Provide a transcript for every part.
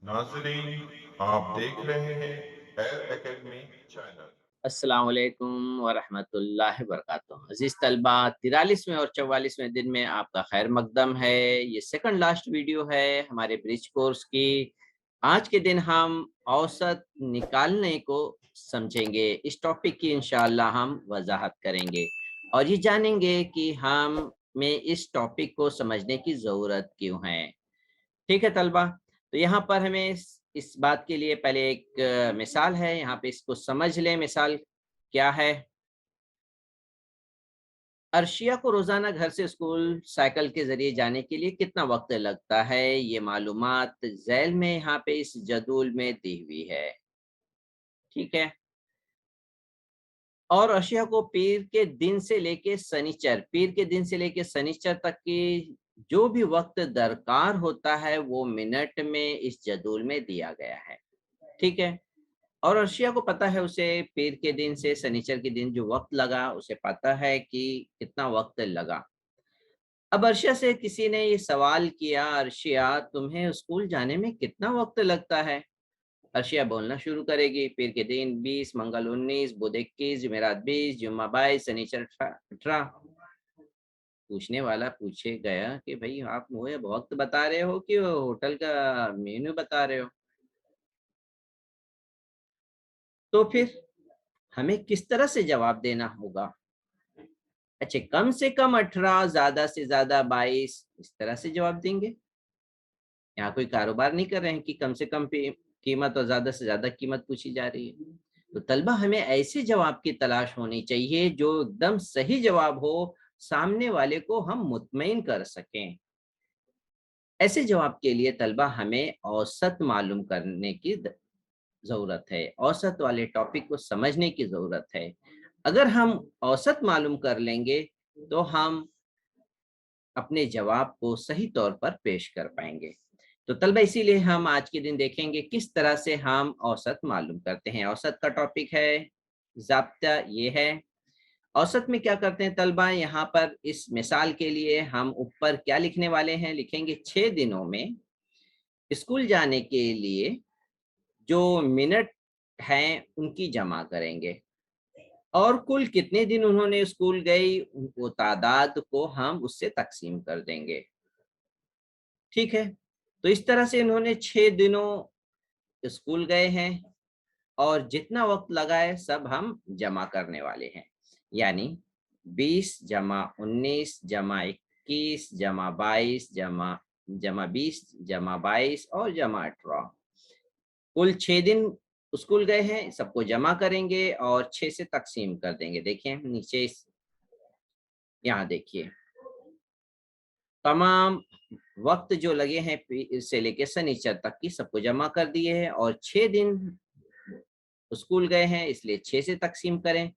नाज़रीन, आप देख रहे हैं एयर एकेडमी चैनल। अस्सलाम वालेकुम वरहमतुल्लाहि वबरकातुहू। अज़ीज़ तलबा, 43वें और 44वें दिन में आपका खैर मकदम है। ये सेकंड लास्ट वीडियो है हमारे ब्रिज कोर्स की। आज के दिन हम औसत निकालने को समझेंगे। इस टॉपिक की इंशाअल्लाह हम वजाहत करेंगे और ये जानेंगे कि हमें इस टॉपिक को समझने की ज़रूरत क्यों है। ठीक है तलबा, तो यहाँ पर हमें इस बात के लिए पहले एक मिसाल है, यहाँ पे इसको समझ लें। मिसाल क्या है? अर्शिया को रोजाना घर से स्कूल साइकिल के जरिए जाने के लिए कितना वक्त लगता है? ये मालूमात झैल में यहाँ पे इस जदूल में दी हुई है। ठीक है। और अर्शिया को पीर के दिन से लेके शनिचर तक की जो भी वक्त दरकार होता है वो मिनट में इस जदूल में दिया गया है। ठीक है। और अर्शिया को पता है, उसे पीर के दिन से शनिचर के दिन जो वक्त लगा उसे पता है कि कितना वक्त लगा। अब अर्शिया से किसी ने ये सवाल किया, अर्शिया तुम्हें स्कूल जाने में कितना वक्त लगता है? अर्शिया बोलना शुरू करेगी, पीर के दिन 20, मंगल 19, बुध 21, जुमेरात 20, जुम्मा 22, शनिचर 18। पूछने वाला पूछे गया कि भाई आप मुझे वक्त बता रहे हो कि वो होटल का मेन्यू बता रहे हो? तो फिर हमें किस तरह से जवाब देना होगा? अच्छा, कम से कम 18, ज्यादा से ज्यादा 22, इस तरह से जवाब देंगे। यहाँ कोई कारोबार नहीं कर रहे हैं कि कम से कम कीमत और ज्यादा से ज्यादा कीमत पूछी जा रही है। तो तलबा, हमें ऐसे जवाब की तलाश होनी चाहिए जो एकदम सही जवाब हो, सामने वाले को हम मुतमईन कर सकें। ऐसे जवाब के लिए तलबा हमें औसत मालूम करने की जरूरत है, औसत वाले टॉपिक को समझने की जरूरत है। अगर हम औसत मालूम कर लेंगे तो हम अपने जवाब को सही तौर पर पेश कर पाएंगे। तो तलबा, इसीलिए हम आज के दिन देखेंगे किस तरह से हम औसत मालूम करते हैं। औसत का टॉपिक है, ज़ाब्ता ये है। औसत में क्या करते हैं तलबा? यहाँ पर इस मिसाल के लिए हम ऊपर क्या लिखने वाले हैं? लिखेंगे 6 दिनों में स्कूल जाने के लिए जो मिनट हैं उनकी जमा करेंगे और कुल कितने दिन उन्होंने स्कूल गई वो तादाद को हम उससे तकसीम कर देंगे। ठीक है। तो इस तरह से इन्होंने 6 दिनों स्कूल गए हैं और जितना वक्त लगा है सब हम जमा करने वाले हैं। यानी 20 जमा 19 जमा 21 जमा 22 जमा जमा 20 जमा 22 और जमा 18। कुल 6 दिन स्कूल गए हैं, सबको जमा करेंगे और 6 से तकसीम कर देंगे। देखिए नीचे यहाँ देखिए तमाम वक्त जो लगे हैं से लेके शनिचर तक की सबको जमा कर दिए हैं और 6 दिन स्कूल गए हैं इसलिए 6 से तकसीम करें।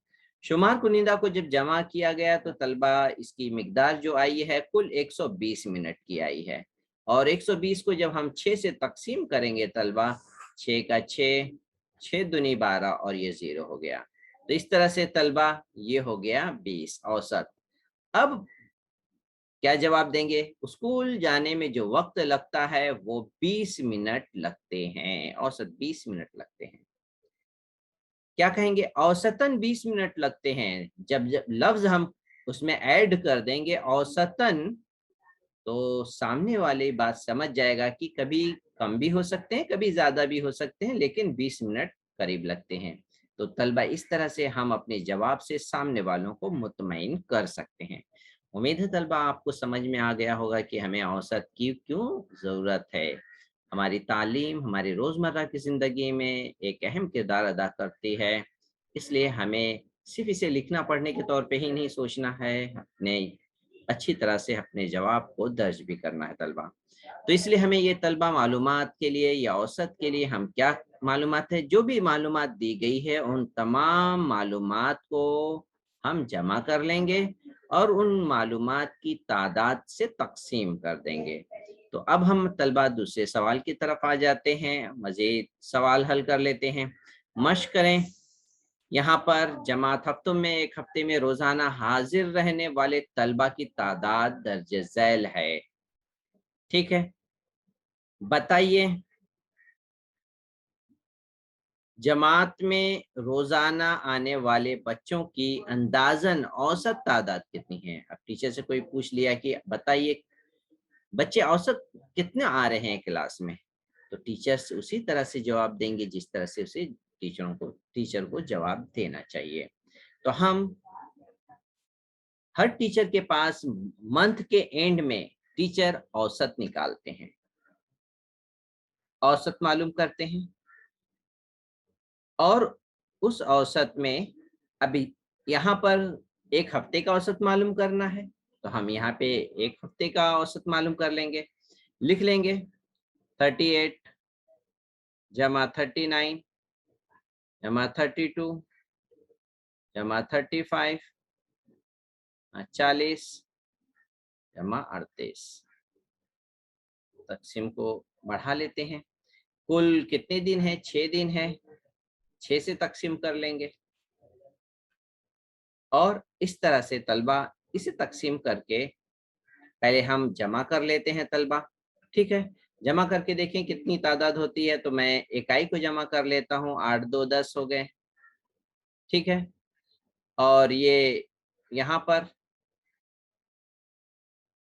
शुमार कुनिंदा को जब जमा किया गया तो तलबा इसकी मिकदार जो आई है कुल 120 मिनट की आई है और 120 को जब हम 6 से तकसीम करेंगे तलबा, 6 का 6, 6 दूनी 12 और ये 0 हो गया। तो इस तरह से तलबा ये हो गया 20 औसत। अब क्या जवाब देंगे? स्कूल जाने में जो वक्त लगता है वो 20 मिनट लगते हैं, औसत 20 मिनट लगते हैं। क्या कहेंगे? औसतन 20 मिनट लगते हैं। जब जब लफ्ज हम उसमें ऐड कर देंगे औसतन, तो सामने वाले बात समझ जाएगा कि कभी कम भी हो सकते हैं, कभी ज्यादा भी हो सकते हैं, लेकिन 20 मिनट करीब लगते हैं। तो तलबा, इस तरह से हम अपने जवाब से सामने वालों को मुतमईन कर सकते हैं। उम्मीद है तलबा आपको समझ में आ गया होगा कि हमें औसत की क्यों जरूरत है। हमारी तालीम हमारी रोजमर्रा की जिंदगी में एक अहम किरदार अदा करती है, इसलिए हमें सिर्फ इसे लिखना पढ़ने के तौर पे ही नहीं सोचना है, अपने अच्छी तरह से अपने जवाब को दर्ज भी करना है तलबा। तो इसलिए हमें ये तलबा मालूमात के लिए या औसत के लिए हम क्या मालूमात है, जो भी मालूमात दी गई है उन तमाम मालूमात को हम जमा कर लेंगे और उन मालूमात की तादाद से तकसीम कर देंगे। तो अब हम तलबा दूसरे सवाल की तरफ आ जाते हैं, मजीद सवाल हल कर लेते हैं। मश्क करें। यहाँ पर जमात हफ्तों में एक हफ्ते में रोजाना हाजिर रहने वाले तलबा की तादाद दर्ज झैल है। ठीक है। बताइए जमात में रोजाना आने वाले बच्चों की अंदाजन औसत तादाद कितनी है। अब टीचर से कोई पूछ लिया कि बताइए बच्चे औसत कितने आ रहे हैं क्लास में, तो टीचर्स उसी तरह से जवाब देंगे जिस तरह से उसे टीचर को जवाब देना चाहिए। तो हम हर टीचर के पास मंथ के एंड में टीचर औसत निकालते हैं, औसत मालूम करते हैं, और उस औसत में अभी यहाँ पर एक हफ्ते का औसत मालूम करना है, तो हम यहाँ पे एक हफ्ते का औसत मालूम कर लेंगे, लिख लेंगे 38 जमा 39 जमा 32 जमा 35 40 जमा 38। तकसीम को बढ़ा लेते हैं। कुल कितने दिन है? 6 दिन है, 6 से तकसीम कर लेंगे और इस तरह से तलबा इसे तकसीम करके पहले हम जमा कर लेते हैं तलबा। ठीक है, जमा करके देखें कितनी तादाद होती है। तो मैं इकाई को जमा कर लेता हूँ, 8 2 10 हो गए। ठीक है, और ये यहाँ पर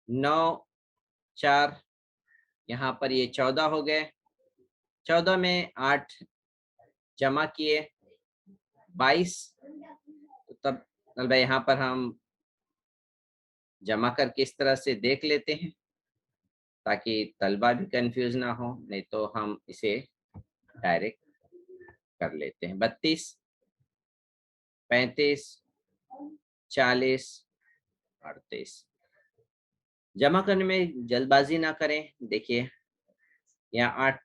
9 4, यहाँ पर ये 14 हो गए। 14 में 8 जमा किए 22। तो तब तलबा यहाँ पर हम जमा करके इस तरह से देख लेते हैं ताकि तलबा भी कंफ्यूज ना हो, नहीं तो हम इसे डायरेक्ट कर लेते हैं। 32 35 40 38। जमा करने में जल्दबाजी ना करें। देखिए यहाँ 8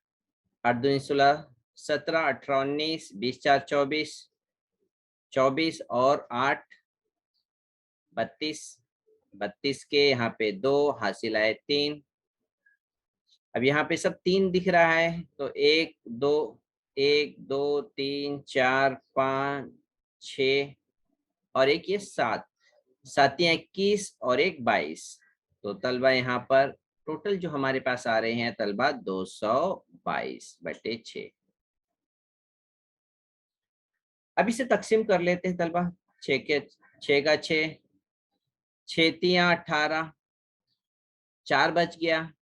8 दूनी 16 17 18 19 20 4 24 24 और 8 32। 32 के यहाँ पे 2 हासिल आए 3। अब यहाँ पे सब 3 दिख रहा है, तो 1 2 1 2 3 4 5 6 और एक ये 7 7 21 और एक 22। तो तलबा यहाँ पर टोटल जो हमारे पास आ रहे हैं तलबा 222/6। अब इसे तकसीम कर लेते हैं तलबा। 6 का 6 6 तिया 18, 4 बच गया,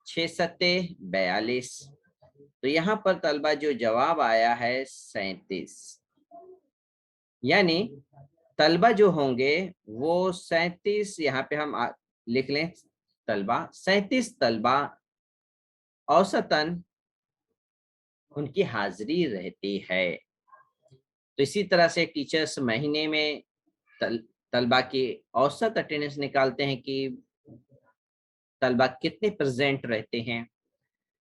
6 सत्ते 42। तो यहाँ पर तलबा जो जवाब आया है 37, यानी तलबा जो होंगे वो 37, यहाँ पे हम लिख लें तलबा 37 तलबा औसतन उनकी हाजिरी रहती है। तो इसी तरह से टीचर्स महीने में तलबा की औसत अटेंडेंस निकालते हैं कि तलबा कितने प्रेजेंट रहते हैं।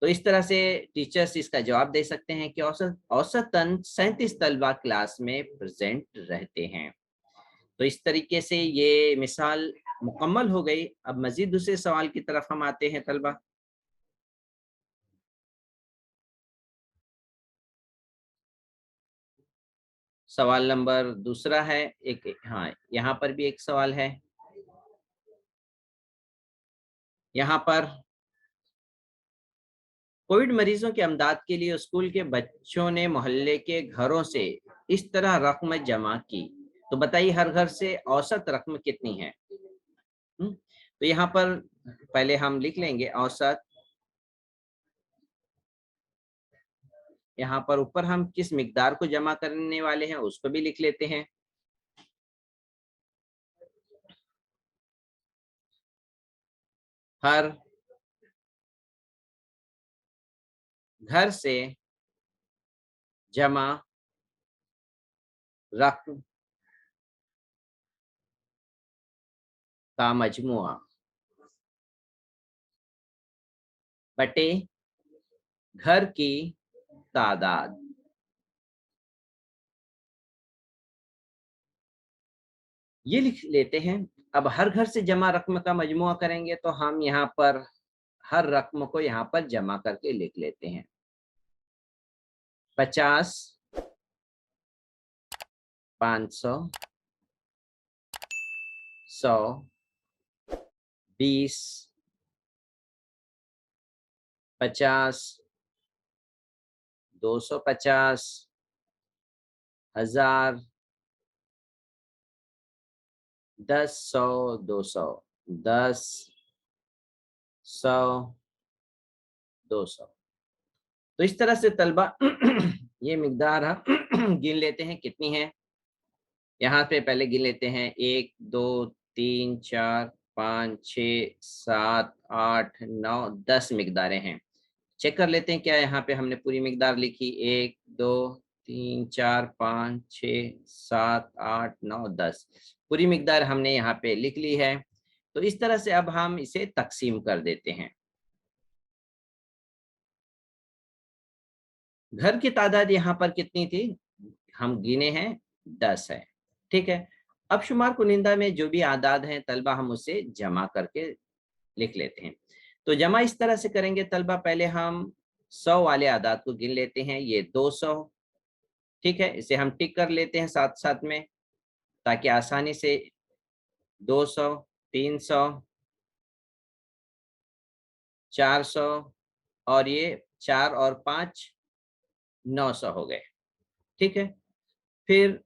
तो इस तरह से टीचर्स इसका जवाब दे सकते हैं कि औसतन 37 तलबा क्लास में प्रेजेंट रहते हैं। तो इस तरीके से ये मिसाल मुकम्मल हो गई। अब मजीद दूसरे सवाल की तरफ हम आते हैं तलबा। सवाल नंबर दूसरा है एक, हाँ यहाँ पर भी एक सवाल है। यहाँ पर कोविड मरीजों के अमदाद के लिए स्कूल के बच्चों ने मोहल्ले के घरों से इस तरह रकम जमा की, तो बताइए हर घर से औसत रकम कितनी है। तो यहाँ पर पहले हम लिख लेंगे औसत। यहाँ पर ऊपर हम किस मिकदार को जमा करने वाले हैं उसको भी लिख लेते हैं। हर घर से जमा रकम का मजमुआ बटे घर की तादाद। ये लिख लेते हैं। अब हर घर से जमा रकम का मजमुआ करेंगे तो हम यहाँ पर हर रकम को यहाँ पर जमा करके लिख लेते हैं। 50 500 100 20 50 250 1000, 10, 100, 200, 10, 100, 200। तो इस तरह से तलबा ये मिकदार हम गिन लेते हैं कितनी है। यहाँ पे पहले गिन लेते हैं 1, 2, 3, 4, 5, 6, 7, 8, 9, 10 मिकदारें हैं। चेक कर लेते हैं क्या यहाँ पे हमने पूरी मिकदार लिखी। 1, 2, 3, 4, 5, 6, 7, 8, 9, 10 पूरी मिकदार हमने यहाँ पे लिख ली है। तो इस तरह से अब हम इसे तकसीम कर देते हैं। घर की तादाद यहाँ पर कितनी थी, हम गिने हैं 10 है। ठीक है, अब शुमार कुनिंदा में जो भी आदाद हैं तलबा हम उसे जमा करके लिख लेते हैं। तो जमा इस तरह से करेंगे तलबा, पहले हम 100 वाले आदाद को गिन लेते हैं, ये 200। ठीक है, इसे हम टिक कर लेते हैं साथ साथ में ताकि आसानी से 200, 300, 400 और ये 4 और 5 900 हो गए। ठीक है, फिर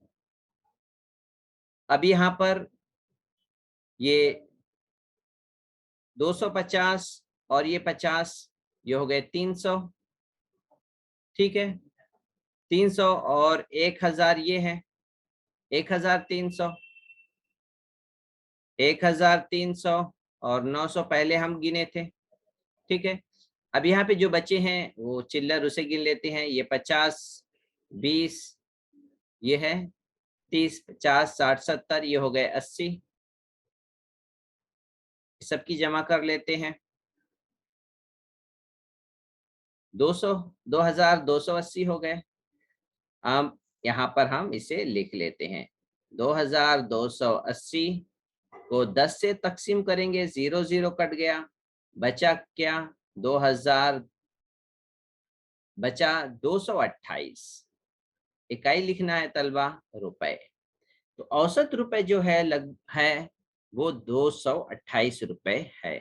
अब यहाँ पर ये 250 और ये 50, ये हो गए 300। ठीक है, 300 और 1000 ये है 1300, 1300 और 900 पहले हम गिने थे। ठीक है, अब यहाँ पे जो बचे हैं वो चिल्लर उसे गिन लेते हैं। ये 50, 20, ये है 30, 50, 60, 70, ये हो गए 80। सबकी जमा कर लेते हैं। 200, 2280 हो गए। अब यहाँ पर हम इसे लिख लेते हैं। 2280 को 10 से तकसीम करेंगे, 0 0 कट गया, बचा क्या 2000, बचा 228। इकाई लिखना है तलबा रुपए। तो औसत रुपए जो है लग है वो 228 रुपए है।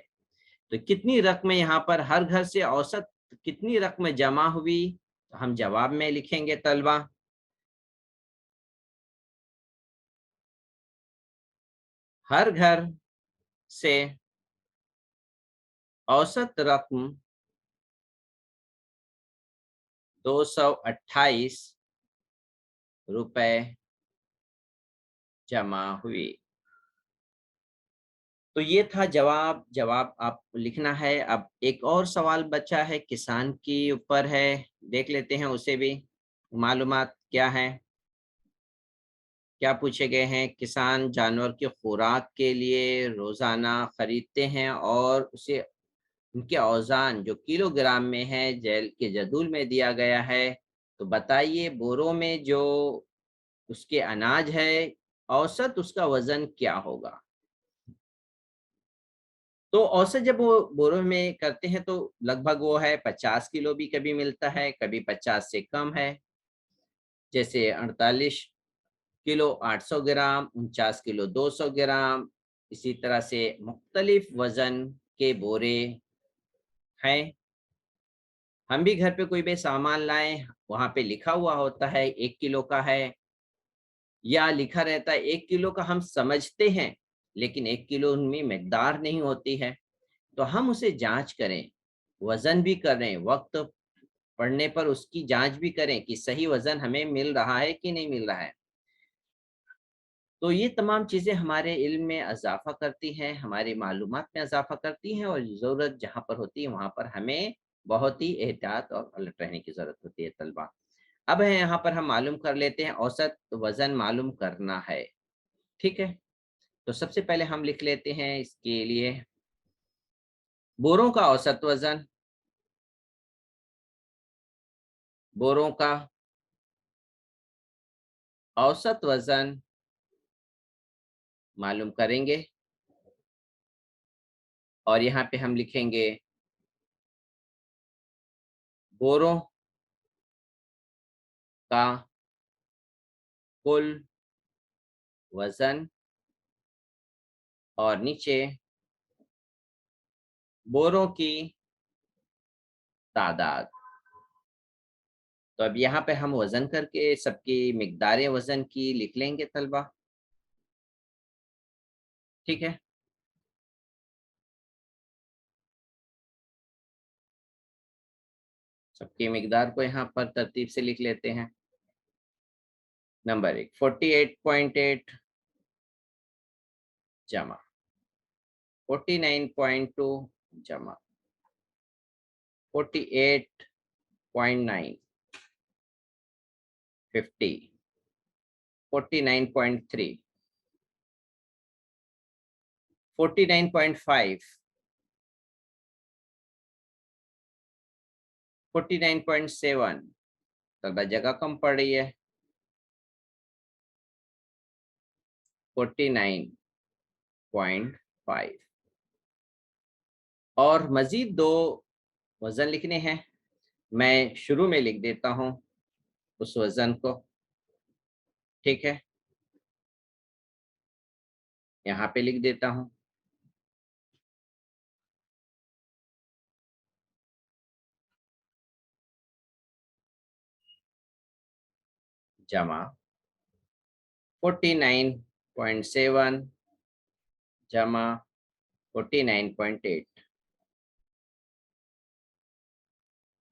तो कितनी रकमें यहाँ पर हर घर से औसत कितनी रकम जमा हुई, तो हम जवाब में लिखेंगे तलबा। हर घर से औसत रकम 228 रुपए जमा हुई। तो ये था जवाब। जवाब आप लिखना है। अब एक और सवाल बचा है, किसान के ऊपर है, देख लेते हैं उसे भी। मालूमात क्या है, क्या पूछे गए हैं। किसान जानवर की खुराक के लिए रोजाना खरीदते हैं और उसे उनके औजान जो किलोग्राम में है जेल के जदूल में दिया गया है। तो बताइए बोरों में जो उसके अनाज है औसत उसका वजन क्या होगा। तो औसत जब वो बोरों में करते हैं तो लगभग वो है 50 किलो भी कभी मिलता है, कभी 50 से कम है। जैसे 48 किलो 800 ग्राम, 49 किलो 200 ग्राम। इसी तरह से मुख्तलिफ वजन के बोरे हैं। हम भी घर पे कोई भी सामान लाएं, वहां पे लिखा हुआ होता है 1 किलो का है, या लिखा रहता है 1 किलो का, हम समझते हैं लेकिन 1 किलो उनमें मिकदार नहीं होती है। तो हम उसे जांच करें, वजन भी करें, वक्त पड़ने पर उसकी जांच भी करें कि सही वजन हमें मिल रहा है कि नहीं मिल रहा है। तो ये तमाम चीज़ें हमारे इल्म में इजाफा करती हैं, हमारी मालूमात में इजाफा करती हैं, और ज़रूरत जहाँ पर होती है वहाँ पर हमें बहुत ही एहतियात और अलर्ट रहने की ज़रूरत होती है तलबा। अब है यहाँ पर हम मालूम कर लेते हैं, औसत वज़न मालूम करना है। ठीक है, तो सबसे पहले हम लिख लेते हैं इसके लिए बोरों का औसत वज़न। बोरों का औसत वज़न मालूम करेंगे और यहाँ पे हम लिखेंगे बोरों का कुल वज़न और नीचे बोरों की तादाद। तो अब यहाँ पे हम वजन करके सबकी मिकदारें वजन की लिख लेंगे तलबा। ठीक है, सबकी मिकदार को यहाँ पर तरतीब से लिख लेते हैं। नंबर 1 48.8 जमा 49.2 जमा 48.9 50 49.3 49.5 49.7 तलबा जगह कम पड़ रही है 49.5 और मजीद 2 वजन लिखने हैं। मैं शुरू में लिख देता हूं उस वजन को। ठीक है, यहाँ पे लिख देता हूं जमा 49.7 जमा 49.8।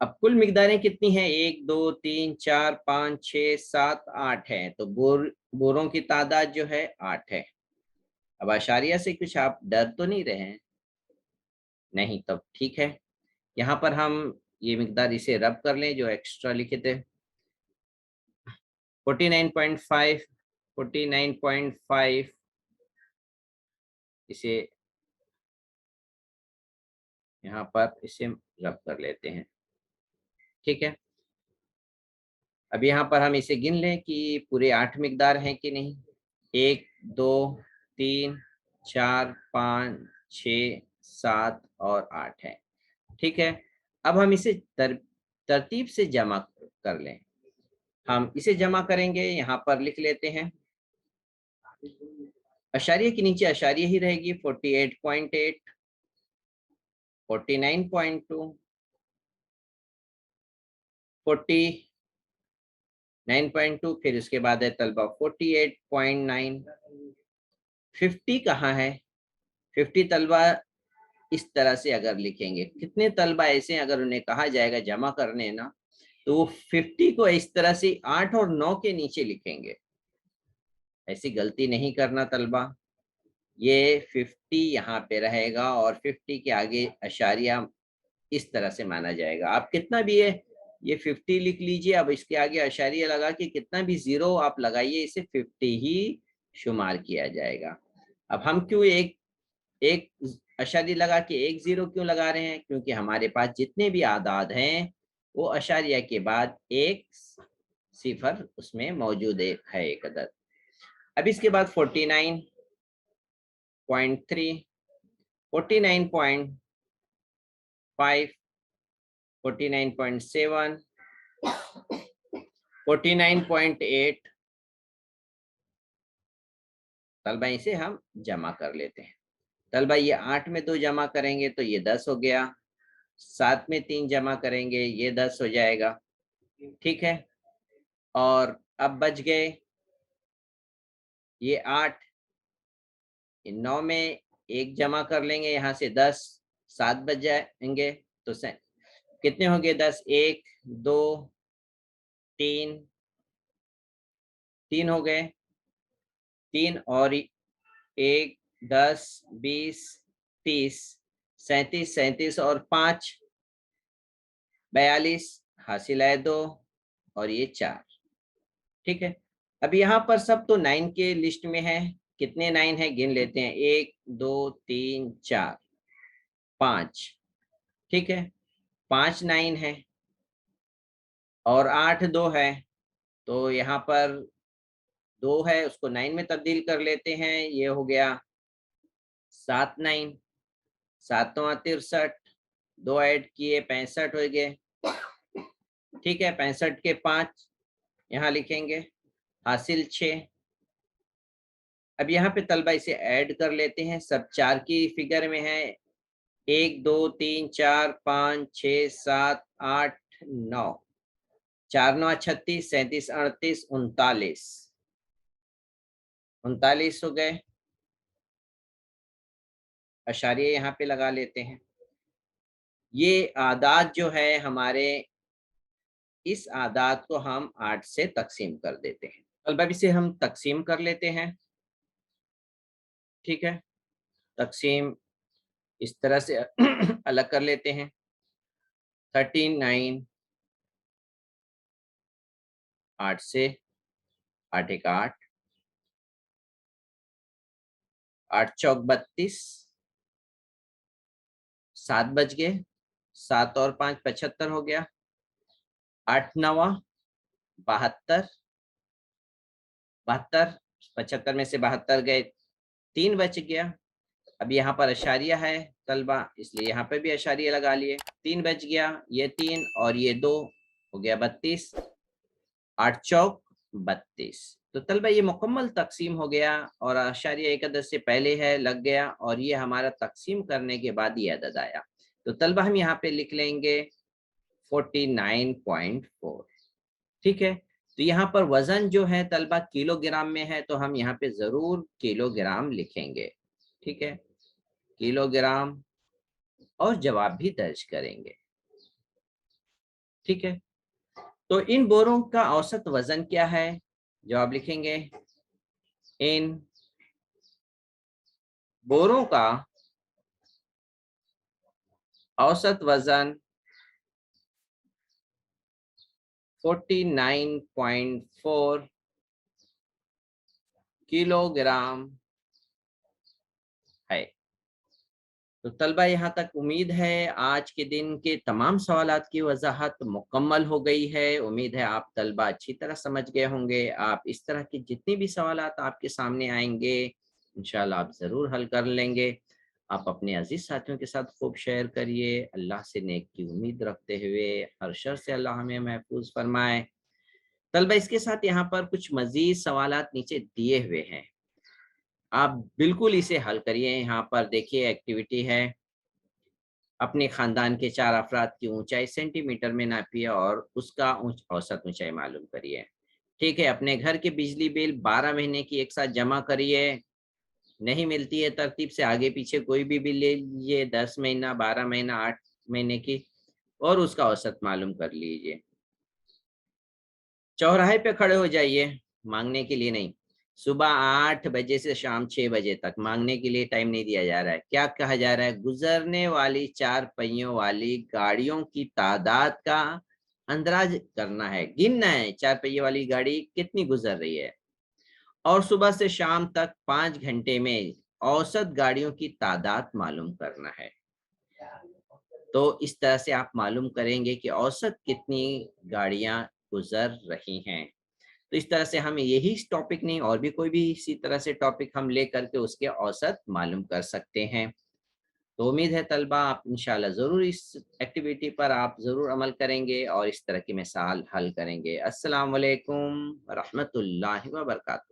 अब कुल मिकदारें कितनी हैं? 1 2 3 4 5 6 7 8 है। तो बोरों की तादाद जो है 8 है। अब आशारिया से कुछ आप डर तो नहीं रहे हैं? नहीं, तब ठीक है। यहाँ पर हम ये मिकदार इसे रब कर लें जो एक्स्ट्रा लिखे थे। 49.5 49.5 इसे यहाँ पर इसे रब कर लेते हैं। ठीक है, अब यहाँ पर हम इसे गिन लें कि पूरे 8 मिकदार हैं कि नहीं। 1 2 3 4 5 6 7 और 8 है। ठीक है, अब हम इसे तरतीब से जमा कर लें। हम इसे जमा करेंगे, यहाँ पर लिख लेते हैं। अशारिये के नीचे अशारिये ही रहेगी। 48.8 49.2 49.2 फिर उसके बाद है तलबा 48.9 50 कहाँ है? 50 तलबा इस तरह से अगर लिखेंगे, कितने तलबा ऐसे अगर उन्हें कहा जाएगा जमा करने ना, तो वो 50 को इस तरह से 8 और 9 के नीचे लिखेंगे। ऐसी गलती नहीं करना तलबा। ये 50 यहाँ पे रहेगा और 50 के आगे अशारिया इस तरह से माना जाएगा। आप कितना भी है ये 50 लिख लीजिए। अब इसके आगे अशारिया लगा के कितना भी जीरो आप लगाइए, इसे 50 ही शुमार किया जाएगा। अब हम क्यों एक एक अशारी लगा के 1 0 क्यों लगा रहे हैं? क्योंकि हमारे पास जितने भी आदाद हैं वो अशारिया के बाद एक सिफर उसमें मौजूद है एक अदद। अब इसके बाद 49.3 49.5 49.7 49.8 तलबा इसे हम जमा कर लेते हैं। तलबा ये 8 में 2 जमा करेंगे तो ये 10 हो गया। 7 में 3 जमा करेंगे ये 10 हो जाएगा। ठीक है, और अब बच गए ये 8। 9 में 1 जमा कर लेंगे, यहाँ से 10 7 बच जाएंगे। तो कितने हो गए? 10 1 2 3 3 हो गए। 3 और 1 10 20 30 37 37 और 5 42 हासिल है 2 और ये 4। ठीक है, अब यहाँ पर सब तो 9 के लिस्ट में है। कितने 9 है गिन लेते हैं। 1 2 3 4 5। ठीक है, 5 9 है और 8 2 है। तो यहाँ पर 2 है उसको 9 में तब्दील कर लेते हैं। ये हो गया 7 9 7 63 2 ऐड किए 65 हो गए। ठीक है, 65 के 5 यहाँ लिखेंगे, हासिल 6। अब यहाँ पे तलबा इसे ऐड कर लेते हैं। सब 4 की फिगर में है। 1 2 3 4 5 6 7 8 9 4 9 36, 37 38, 39, 39 हो गए। अशारिया यहाँ पे लगा लेते हैं। ये आदात जो है हमारे, इस आदात को हम 8 से तकसीम कर देते हैं। तलबा इसे हम तकसीम कर लेते हैं। ठीक है, तकसीम इस तरह से अलग कर लेते हैं। 39, 8 से, 8 एक 8, 8 चौक 32, 7 बज गए, 7 और 5 75 हो गया, 8 नवा 72, 72, 75 में से 72 गए, 3 बच गया। अब यहाँ पर अशारिया है तलबा, इसलिए यहाँ पे भी अशारिया लगा लिए। 3 बच गया, ये 3 और ये 2 हो गया 32, 8 चौक 32। तो तलबा ये मुकम्मल तकसीम हो गया और अशारिया एक अदद से पहले है लग गया, और ये हमारा तकसीम करने के बाद ये अदद आया। तो तलबा हम यहाँ पे लिख लेंगे 49.4। ठीक है, तो यहाँ पर वजन जो है तलबा किलोग्राम में है, तो हम यहाँ पे जरूर किलोग्राम लिखेंगे। ठीक है, किलोग्राम, और जवाब भी दर्ज करेंगे। ठीक है, तो इन बोरों का औसत वजन क्या है, जवाब लिखेंगे इन बोरों का औसत वजन 49.4 किलोग्राम है। तो तलबा यहाँ तक उम्मीद है आज के दिन के तमाम सवालात की वजाहत मुकम्मल हो गई है। उम्मीद है आप तलबा अच्छी तरह समझ गए होंगे। आप इस तरह की जितनी भी सवालात आपके सामने आएंगे इंशाल्लाह आप ज़रूर हल कर लेंगे। आप अपने अजीज साथियों के साथ खूब शेयर करिए। अल्लाह से नेक की उम्मीद रखते हुए हर शर से अल्लाह हमें महफूज फरमाए। तलबा इसके साथ यहाँ पर कुछ मजीद सवालात नीचे दिए हुए हैं, आप बिल्कुल इसे हल करिए। यहाँ पर देखिए एक्टिविटी है, अपने खानदान के 4 अफराद की ऊंचाई सेंटीमीटर में नापिए और उसका औसत ऊंचाई मालूम करिए। ठीक है, अपने घर के बिजली बिल 12 महीने की एक साथ जमा करिए। नहीं मिलती है तरतीब से आगे पीछे कोई भी बिल ले लीजिए, 10 महीना, 12 महीना, 8 महीने की, और उसका औसत मालूम कर लीजिए। चौराहे पे खड़े हो जाइए, मांगने के लिए नहीं। सुबह 8 बजे से शाम 6 बजे तक, मांगने के लिए टाइम नहीं दिया जा रहा है। क्या कहा जा रहा है, गुजरने वाली 4 पहियों वाली गाड़ियों की तादाद का अंदाज करना है, गिनना है 4 पहियों वाली गाड़ी कितनी गुजर रही है, और सुबह से शाम तक 5 घंटे में औसत गाड़ियों की तादाद मालूम करना है। तो इस तरह से आप मालूम करेंगे कि औसत कितनी गाड़ियां गुजर रही हैं। तो इस तरह से हम यही टॉपिक नहीं और भी कोई भी इसी तरह से टॉपिक हम ले करके उसके औसत मालूम कर सकते हैं। तो उम्मीद है तलबा आप इंशाल्लाह ज़रूर इस एक्टिविटी पर आप ज़रूर अमल करेंगे और इस तरह की मिसाल हल करेंगे। अस्सलाम वालेकुम रहमतुल्लाहि व बरकातहू।